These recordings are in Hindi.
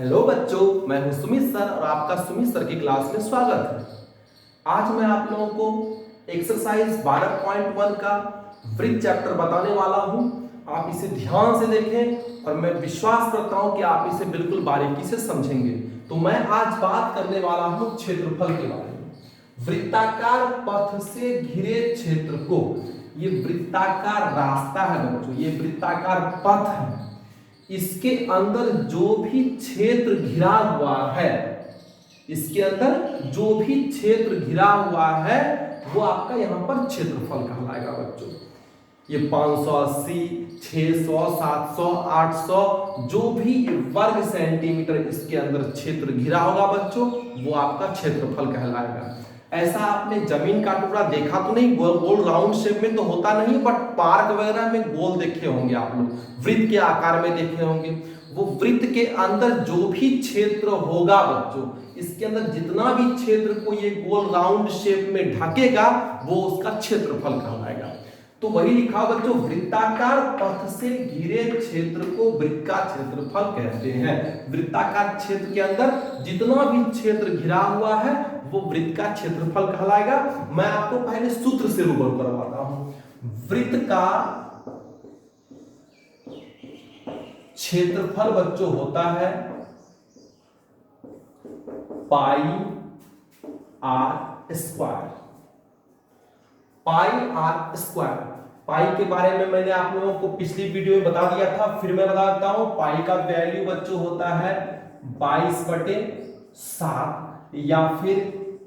हेलो बच्चों, मैं हूं सुमित सर और आपका सुमित सर की क्लास में स्वागत है। आज मैं आप लोगों को एक्सरसाइज 12.1 का वृत्त चैप्टर बताने वाला हूं। आप इसे ध्यान से देखें और मैं विश्वास करता हूं कि आप इसे बिल्कुल बारीकी से समझेंगे। तो मैं आज बात करने वाला हूं क्षेत्रफल के बारे में। वृत्ताकार पथ से घिरे क्षेत्र को, ये वृत्ताकार रास्ता है बच्चों, ये वृत्ताकार पथ है, इसके अंदर जो भी क्षेत्र घिरा हुआ है, इसके अंदर जो भी क्षेत्र घिरा हुआ है वो आपका यहां पर क्षेत्रफल कहलाएगा बच्चों। ये 580, 600, 700, 800 जो भी वर्ग सेंटीमीटर इसके अंदर क्षेत्र घिरा होगा बच्चों, वो आपका क्षेत्रफल कहलाएगा। ऐसा आपने जमीन का टुकड़ा देखा तो नहीं, गोल गोल राउंड शेप में तो होता नहीं, बट पार्क वगैरह में गोल देखे होंगे आप लोग, वृत्त के आकार में देखे होंगे। वो वृत्त के अंदर जो भी क्षेत्र होगा बच्चों, इसके अंदर जितना भी क्षेत्र को ये गोल राउंड शेप में ढकेगा वो उसका क्षेत्रफल कहलाएगा। तो वही लिखा बच्चों, वृत्ताकार पथ से घिरे क्षेत्र को वृत्त का क्षेत्रफल कहते हैं। वृत्ताकार क्षेत्र के अंदर जितना भी क्षेत्र घिरा हुआ है वो वृत्त का क्षेत्रफल कहलाएगा। मैं आपको पहले सूत्र से रूबरू करवाता हूं। वृत्त का क्षेत्रफल बच्चों होता है pi r square. Pi r square, pi के बारे में मैंने आप लोगों को पिछली वीडियो में बता दिया था, फिर मैं बता देता हूं। पाई का वैल्यू बच्चों होता है 22/7 या फिर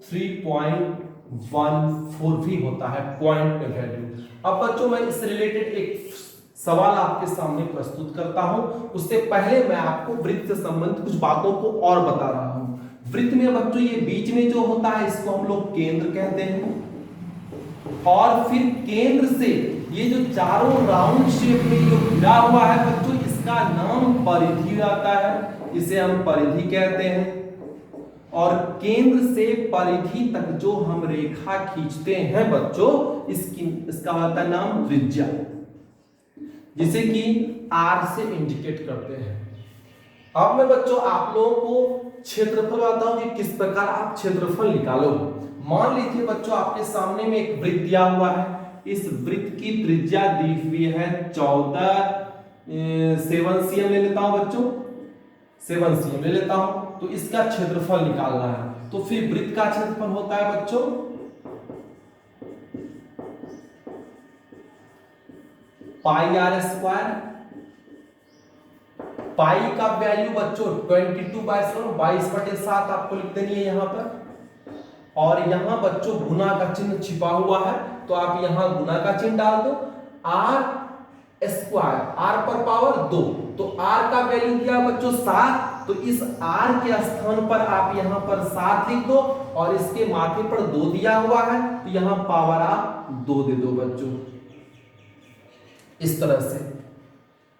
3.14 भी होता है पॉइंट पे वैल्यू। अब बच्चों मैं इससे रिलेटेड एक सवाल आपके सामने प्रस्तुत करता हूं। उससे पहले मैं आपको वृत्त से संबंधित कुछ बातों को और बता रहा हूं। वृत्त में बच्चों ये बीच में जो होता है इसको हम लोग केंद्र कहते हैं, और फिर केंद्र से ये जो चारों राउंड शेप में जो घिरा हुआ है बच्चों, इसका नाम परिधि आता है, इसे हम परिधि कहते हैं। और केंद्र से परिधि तक जो हम रेखा खींचते हैं बच्चों, इसका होता है नाम त्रिज्या, जिसे कि आर से इंडिकेट करते हैं। अब मैं बच्चों आप लोगों को क्षेत्रफल बताता हूं कि किस प्रकार आप क्षेत्रफल निकालो। मान लीजिए बच्चों आपके सामने में एक वृत्त दिया हुआ है, इस वृत्त की त्रिज्या दी हुई है 7 cm ले लेता हूं बच्चों, 7 cm ले लेता हूं। तो इसका क्षेत्रफल निकालना है, तो फिर वृत्त का क्षेत्रफल होता है बच्चों पाई आर स्क्वायर। पाई का वैल्यू बच्चों 22/7, 22/7 आपको लिख देनी है यहां पर। और यहां बच्चों गुना का चिन्ह छिपा हुआ है, तो आप यहां गुना का चिन्ह डाल दो। आर स्क्वायर, आर पर पावर 2, तो आर का वैल्यू दिया बच्चों 7, तो इस आर के स्थान पर आप यहां पर 7 लिख दो, और इसके माथे पर 2 दिया हुआ है, तो यहां पावर आप 2 दे दो बच्चों, इस तरह से।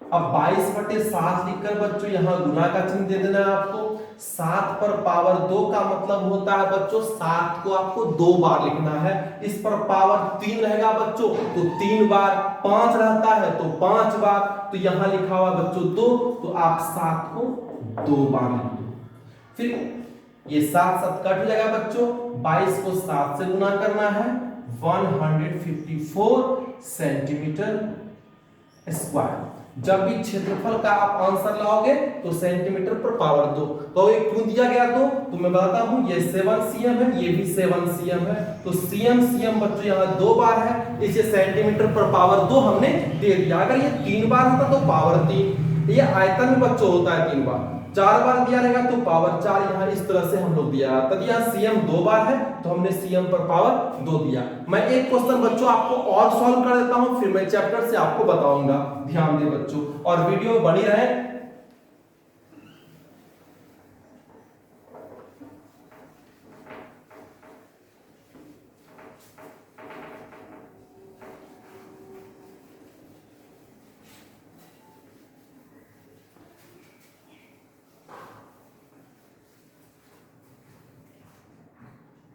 अब 22/7 लिखकर बच्चों यहां गुना का चिन्ह दे देना है आपको। 7 पर पावर 2 का मतलब होता है बच्चों 7 को आपको 2 बार लिखना है। इस पर पावर 3 रहेगा बच्चों, तो 3 बार। 5 रहता है तो 5 बार, तो यहां लिखा हुआ बच्चों 2, तो आप 7 को 2 बार लिख दो। फिर ये 7 कट हो जाएगा बच्चों, 22 को 7 से गुना करना है, 154 सेंटीमीटर स्क्वायर। जब भी क्षेत्रफल का आप आंसर लाओगे तो सेंटीमीटर पर पावर 2, तो ये क्यों दिया गया 2, तो मैं बताता हूं। ये 7 cm है, ये भी 7 cm है, तो cm बच्चों यहां 2 बार है, इसे सेंटीमीटर पर पावर 2 हमने दे दिया। अगर ये 3 बार होता तो पावर 3, ये आयतन में बच्चों होता है 3 बार, 4 बार दिया रहेगा तो पावर 4, यहां इस तरह से हम लोग दिया। तब यहां cm 2 बार है तो हमने cm पर पावर 2 दिया। मैं एक क्वेश्चन बच्चों आपको और सॉल्व कर देता हूं, फिर मैं चैप्टर से आपको बताऊंगा। ध्यान दें बच्चों और वीडियो में बनी रहे।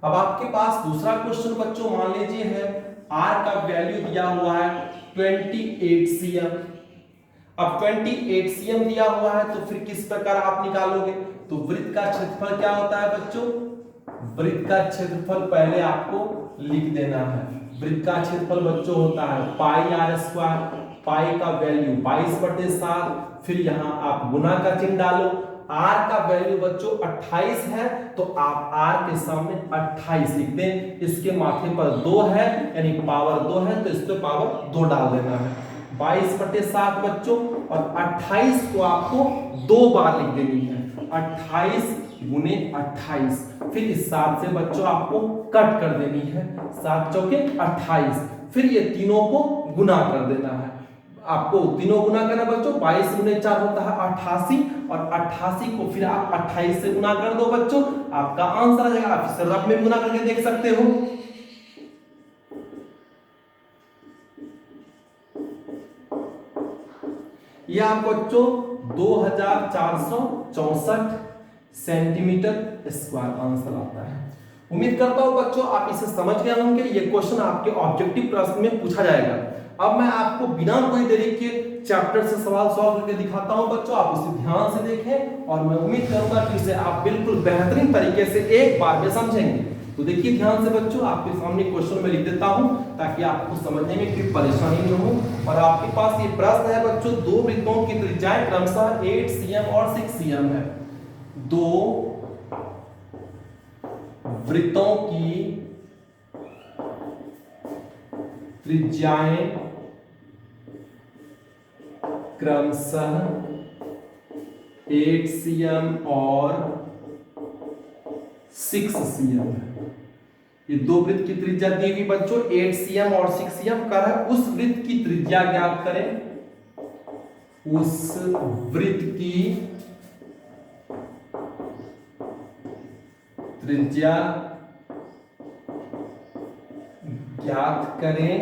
अब आपके पास दूसरा क्वेश्चन बच्चों मान लीजिए है, आर का वैल्यू दिया हुआ है 28 cm। अब 28 cm दिया हुआ है तो फिर किस प्रकार आप निकालोगे? तो वृत्त का क्षेत्रफल क्या होता है बच्चों? वृत्त का क्षेत्रफल पहले आपको लिख देना है। वृत्त का क्षेत्रफल बच्चों होता है पाई आर स्क्वायर, पाई का वैल्यू 22/7, फिर यहां आप गुना का चिन्ह डालो। r का वैल्यू बच्चों 28 है तो आप r के सामने 28 लिख दें। इसके माथे पर 2 है यानी पावर 2 है तो इस पे पावर 2 डाल देना है। 22/7 बच्चों, और 28 को आपको 2 बार लिख देनी है। 28 गुने 28, फिर इस 7 से बच्चों आपको कट कर देनी है। 7 चौके 28, फिर ये तीनों को गुना कर देना है। आपको तीनों गुना करना बच्चों, 22 गुने 4 होता है 88, और 88 को फिर आप 28 से गुना कर दो बच्चों, आपका आंसर आ जाएगा। आप इसे रफ में गुना करके देख सकते हो। यह आपको बच्चों 2464 सेंटीमीटर स्क्वायर आंसर आता है। उम्मीद करता हूं बच्चों आप इसे समझ गए होंगे। ये क्वेश्चन आपके ऑब्जेक्टिव प्रश्न में पूछा जाएगा। अब मैं आपको बिना कोई देरी के चैप्टर से सवाल सॉल्व करके दिखाता हूं बच्चों, आप इसे ध्यान से देखें और मैं उम्मीद करूंगा कि इसे आप बिल्कुल बेहतरीन तरीके से एक बार में समझेंगे। तो देखिए ध्यान से बच्चों, आपके सामने क्वेश्चन में लिख देता हूं ताकि आपको समझने में कोई परेशानी न हो। और आपके पास ये प्रश्न है बच्चों, दो वृत्तों की त्रिज्याएं क्रमशः 8 cm और 6 cm है। दो वृत्तों की त्रिज्याएं क्रमशः 8 cm और 6 cm है। ये दो वृत्त की त्रिज्या दी हुई बच्चों 8 cm और 6 cm का है। उस वृत्त की त्रिज्या ज्ञात करें। उस वृत्त की त्रिज्या ज्ञात करें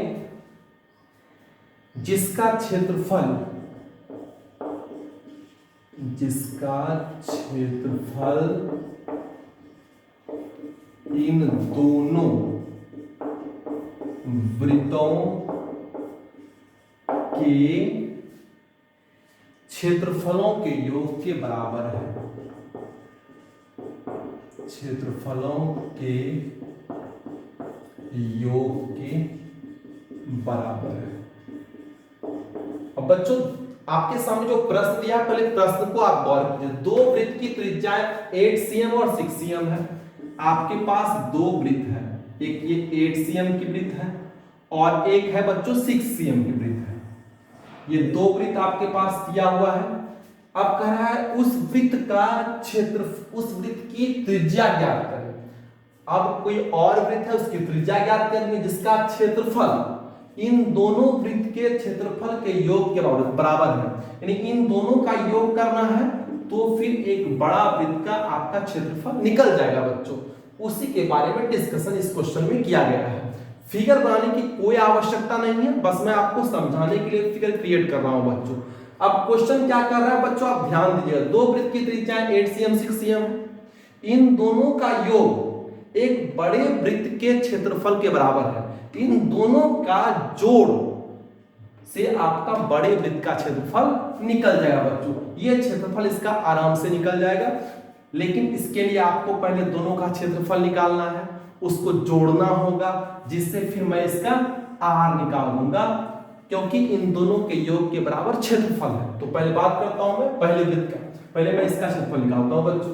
जिसका क्षेत्रफल इन दोनों वृत्तों के क्षेत्रफलों के योग के बराबर है। क्षेत्रफलों के योग के बराबर है। अब बच्चों आपके सामने जो प्रश्न दिया, पहले प्रश्न को आप गौर कीजिए। दो वृत्त की त्रिज्या 8 cm और 6 cm है। आपके पास दो वृत्त है, एक ये 8 cm की वृत्त है और एक है बच्चों 6 cm की वृत्त है। ये दो वृत्त आपके पास दिया हुआ है। अब कह रहा है उस वृत्त का क्षेत्र, उस वृत्त की त्रिज्या ज्ञात करें। अब कोई और वृत्त है, उसकी त्रिज्या ज्ञात करनी जिसका क्षेत्रफल इन दोनों वृत्त के क्षेत्रफल के योग के बराबर है। यानी इन दोनों का योग करना है तो फिर एक बड़ा वृत्त का आपका क्षेत्रफल निकल जाएगा बच्चों। उसी के बारे में डिस्कशन इस क्वेश्चन में किया गया है। फिगर बनाने की कोई आवश्यकता नहीं है, बस मैं आपको समझाने के लिए फिगर क्रिएट कर रहा हूं बच्चों। अब क्वेश्चन क्या कर रहा है बच्चों, आप ध्यान दीजिएगा। दो वृत्त की त्रिज्या 8 cm 6 cm, इन दोनों का योग एक बड़े वृत्त के क्षेत्रफल के बराबर है। इन दोनों का जोड़ से आपका बड़े वृत्त का क्षेत्रफल निकल जाएगा बच्चों। ये क्षेत्रफल इसका आराम से निकल जाएगा, लेकिन इसके लिए आपको पहले दोनों का क्षेत्रफल निकालना है, उसको जोड़ना होगा, जिससे फिर मैं इसका आर निकाल लूंगा, क्योंकि इन दोनों के योग के बराबर क्षेत्रफल है। तो पहले बात करता हूं मैं पहले वृत्त का। पहले मैं इसका क्षेत्रफल निकालता हूं बच्चों।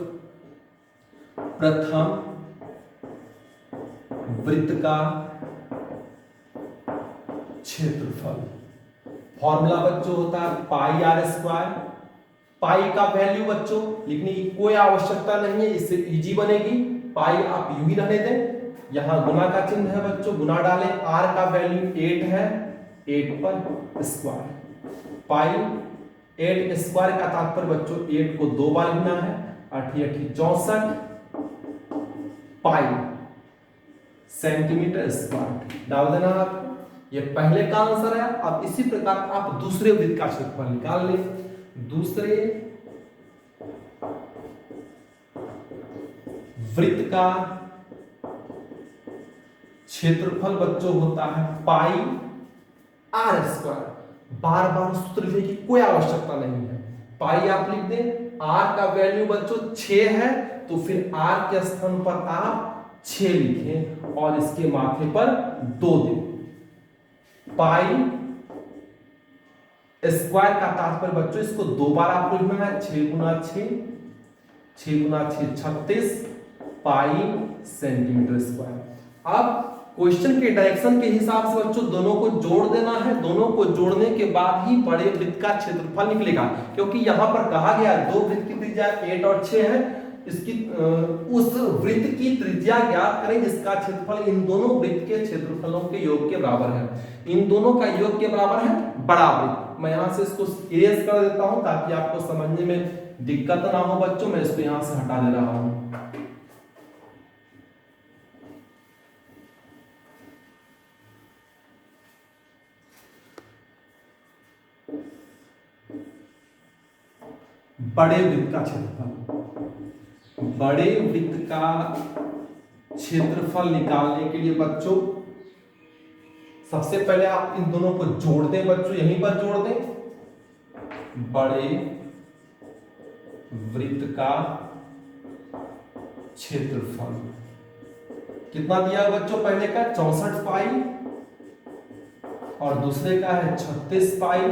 प्रथम वृत्त का क्षेत्रफल, फॉर्मूला बच्चों होता है पाई आर स्क्वायर। पाई का वैल्यू बच्चों लिखने की कोई आवश्यकता नहीं है, इससे इजी बनेगी। पाई आप यूं ही रहने दें, यहां गुना का चिन्ह है बच्चों, गुना डालें। आर का वैल्यू 8 है, 8 पर स्क्वायर। पाई 8 स्क्वायर का तात्पर्य बच्चों 8 को 2 बार लिखना है। 8 8 64 पाई सेंटीमीटर स्क्वायर डाल देना आपको। ये पहले का आंसर है। अब इसी प्रकार आप दूसरे वृत्त का क्षेत्रफल निकाल लें। दूसरे वृत्त का क्षेत्रफल बच्चों होता है पाई आर स्क्वायर। बार बार सूत्र लिखने की कोई आवश्यकता नहीं है। पाई आप लिख दें, आर का वैल्यू बच्चों 6 है तो फिर आर के स्थान पर आप 6 लिखें और इसके माथे पर 2 दें। पाई स्क्वायर का तात्पर्य बच्चों इसको 2 बार आपको लिखना है, 6 गुना 6, 6 गुना 6 36 पाई सेंटीमीटर स्क्वायर। अब क्वेश्चन के डायरेक्शन के हिसाब से बच्चों दोनों को जोड़ देना है, दोनों को जोड़ने के बाद ही बड़े वृत्त का क्षेत्रफल निकलेगा, क्योंकि यहां पर कहा गया दो वृत्त की त्रिज्या 8 और 6 है, इसकी उस वृत्त की त्रिज्या ज्ञात करें जिसका क्षेत्रफल इन दोनों वृत्त के क्षेत्रफलों के योग के बराबर है। इन दोनों का योग के बराबर है बड़ा वृत्त। मैं यहां से इसको इरेज कर देता हूं ताकि आपको समझने में दिक्कत ना हो बच्चों। मैं इसको यहां से हटा दे रहा हूं। बड़े वृत्त का क्षेत्रफल, बड़े वृत्त का क्षेत्रफल निकालने के लिए बच्चों सबसे पहले आप इन दोनों को जोड़ दें बच्चों, यहीं पर जोड़ दें। बड़े वृत्त का क्षेत्रफल कितना दिया बच्चों, पहले का 64 पाई और दूसरे का है 36 पाई।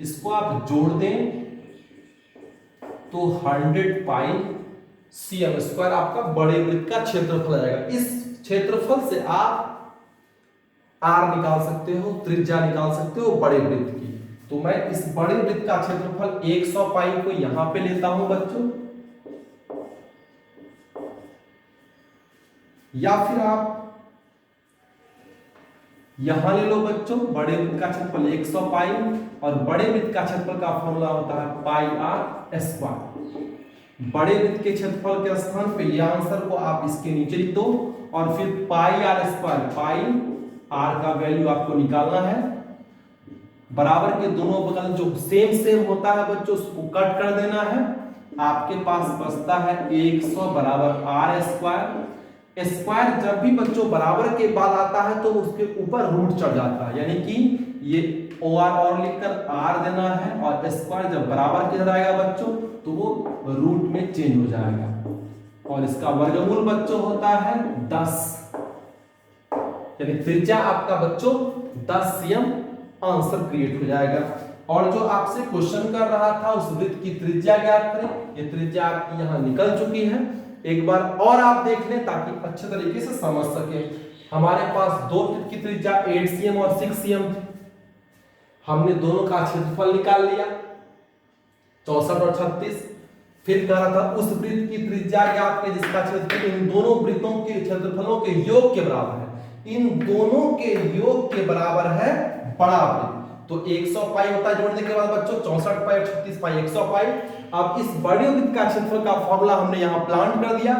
इसको आप जोड़ दें तो 100 पाई cm स्क्वायर आपका बड़े वृत्त का क्षेत्रफल आ जाएगा। इस क्षेत्रफल से आप r निकाल सकते हो, त्रिज्या निकाल सकते हो बड़े वृत्त की। तो मैं इस बड़े वृत्त का क्षेत्रफल 100 पाई को यहां पे लेता हूं बच्चों, या फिर आप यहां ले लो बच्चों। बड़े वृत्त का क्षेत्रफल 100 पाई और बड़े वृत्त का क्षेत्रफल का फॉर्मूला होता है पाई आर स्क्वायर। बड़े वृत्त के क्षेत्रफल के स्थान पे ये आंसर को आप इसके नीचे लिख दो और फिर पाई आर स्क्वायर, पाई आर का वैल्यू आपको निकालना है। बराबर के दोनों बगल जो सेम होता है बच्चों उसको कट कर देना है। आपके पास बचता है 100 बराबर आर स्क्वायर। स्क्वायर जब भी बच्चों बराबर के बाद आता है तो उसके ऊपर रूट चढ़ जाता है, यानी कि ये OR और लिखकर R देना है और स्क्वायर जब बराबर के आएगा बच्चों तो वो रूट में चेंज हो जाएगा और इसका वर्गमूल बच्चों होता है 10, यानी त्रिज्या आपका बच्चों 10 cm आंसर क्रिएट हो जाएगा। और जो आपसे क्वेश्चन कर रहा था उस वृत्त की त्रिज्या ज्ञात करें, ये त्रिज्या आपकी यहां निकल चुकी है। एक बार और आप देख लें ताकि अच्छे तरीके से समझ सके। हमारे पास दो वृत्त की त्रिज्या 8 cm और 6 cm थी, हमने दोनों का क्षेत्रफल निकाल लिया 64 और 36। फिर कह रहा था उस वृत्त की त्रिज्या ज्ञात करें जिसका क्षेत्रफल इन दोनों वृत्तों के क्षेत्रफलों के योग के बराबर है। इन दोनों के योग के बराबर है बड़ा वृत्त। तो 100 पाई होता है जोड़ने के बाद बच्चों 64 पाई 36 पाई 100 पाई। अब इस बड़े वृत्त का क्षेत्रफल का फॉर्मूला हमने यहां प्लांट कर दिया।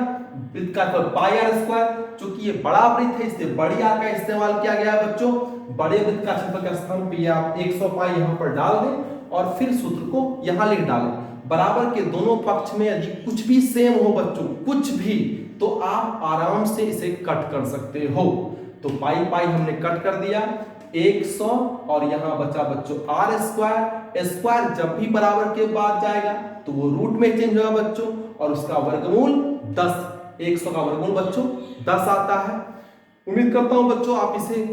वृत्त का पाई आर स्क्वायर, चूंकि ये बड़ा वृत्त है इसलिए बड़ी आर का इस्तेमाल किया गया है बच्चों। बड़े वृत्त का क्षेत्रफल के स्थान पे आप 100 पाई यहां पर डाल दें और फिर सूत्र को यहां लिख डालें। बराबर के दोनों पक्ष में यदि कुछ भी सेम हो बच्चों, कुछ भी, तो आप आराम से इसे कट कर सकते हो। तो पाई पाई हमने कट कर दिया 100 और यहां बचा बच्चों आर स्क्वायर। स्क्वायर जब भी बराबर के बाद जाएगा तो वो रूट में चेंज होगा बच्चों और उसका वर्गमूल 10। 100 का वर्गमूल बच्चों 10 आता है। उम्मीद करता हूं बच्चों आप इसे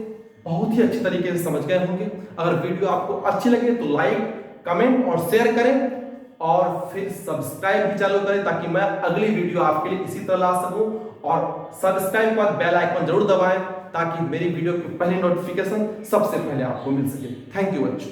बहुत ही अच्छी तरीके से समझ गए होंगे। अगर वीडियो आपको अच्छी लगे तो लाइक, कमेंट और शेयर करें और फिर सब्सक्राइब भी चालू करें ताकि मैं अगली वीडियो आपके लिए इसी तरह ला सकूं। और सब्सक्राइब के बाद बेल आइकन जरूर दबाएं ताकि मेरी वीडियो की पहली नोटिफिकेशन सबसे पहले आपको मिल सके। थैंक यू बच्चों।